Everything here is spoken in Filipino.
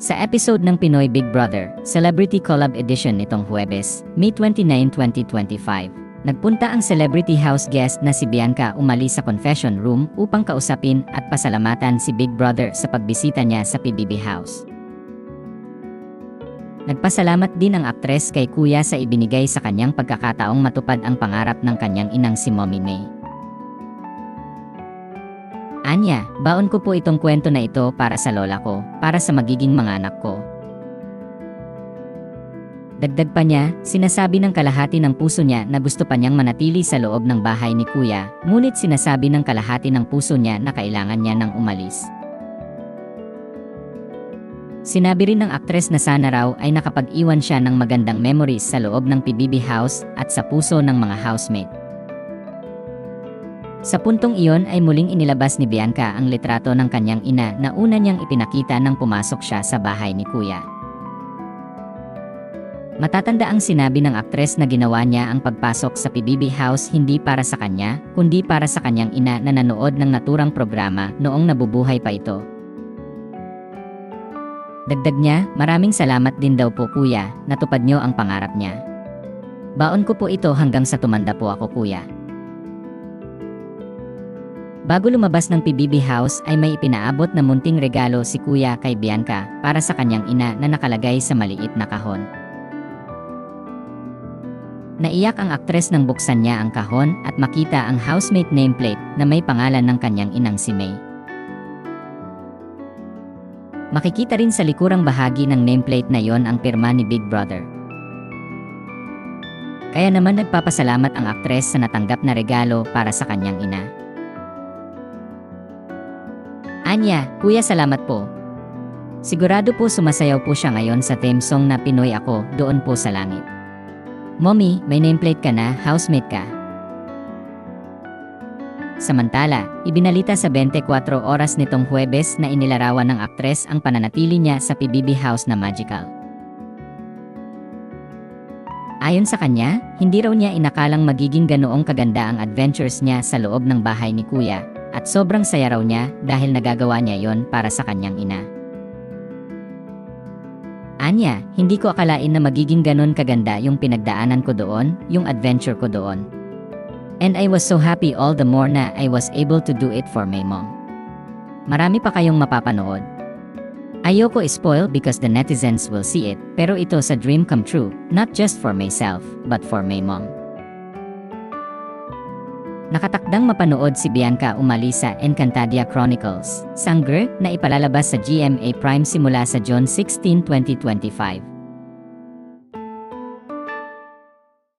Sa episode ng Pinoy Big Brother, Celebrity Collab Edition nitong Huwebes, May 29, 2025, nagpunta ang celebrity house guest na si Bianca Umali sa confession room upang kausapin at pasalamatan si Big Brother sa pagbisita niya sa PBB House. Nagpasalamat din ang aktres kay Kuya sa ibinigay sa kanyang pagkakataong matupad ang pangarap ng kanyang inang si Mommy May. Anya, baon ko po itong kwento na ito para sa lola ko, para sa magiging mga anak ko. Dagdag pa niya, sinasabi ng kalahati ng puso niya na gusto pa niyang manatili sa loob ng bahay ni Kuya, ngunit sinasabi ng kalahati ng puso niya na kailangan niya nang umalis. Sinabi rin ng aktres na sana raw ay nakapag-iwan siya ng magandang memories sa loob ng PBB House at sa puso ng mga housemate. Sa puntong iyon ay muling inilabas ni Bianca ang litrato ng kanyang ina na una niyang ipinakita nang pumasok siya sa bahay ni Kuya. Matatanda ang sinabi ng aktres na ginawa niya ang pagpasok sa PBB House hindi para sa kanya, kundi para sa kanyang ina na nanood ng naturang programa noong nabubuhay pa ito. Dagdag niya, maraming salamat din daw po Kuya, natupad niyo ang pangarap niya. Baon ko po ito hanggang sa tumanda po ako Kuya. Bago lumabas ng PBB House ay may ipinaabot na munting regalo si Kuya kay Bianca para sa kanyang ina na nakalagay sa maliit na kahon. Naiyak ang aktres nang buksan niya ang kahon at makita ang housemate nameplate na may pangalan ng kanyang inang si May. Makikita rin sa likurang bahagi ng nameplate na yon ang pirma ni Big Brother. Kaya naman nagpapasalamat ang aktres sa natanggap na regalo para sa kanyang ina. Anya, Kuya salamat po. Sigurado po sumasayaw po siya ngayon sa theme song na Pinoy Ako, Doon Po sa Langit. Mommy, may nameplate ka na, housemate ka. Samantala, ibinalita sa 24 oras nitong Huwebes na inilarawan ng aktres ang pananatili niya sa PBB House na magical. Ayon sa kanya, hindi raw niya inakalang magiging ganoong kaganda ang adventures niya sa loob ng bahay ni Kuya. At sobrang saya raw niya dahil nagagawa niya yon para sa kanyang ina. Anya, hindi ko akalain na magiging ganon kaganda yung pinagdaanan ko doon, yung adventure ko doon. And I was so happy all the more na I was able to do it for my mom. Marami pa kayong mapapanood. Ayoko spoil because the netizens will see it, pero ito sa dream come true, not just for myself, but for my mom. Nakatakdang mapanood si Bianca Umali sa Encantadia Chronicles, Sangre, na ipalalabas sa GMA Prime simula sa June 16, 2025.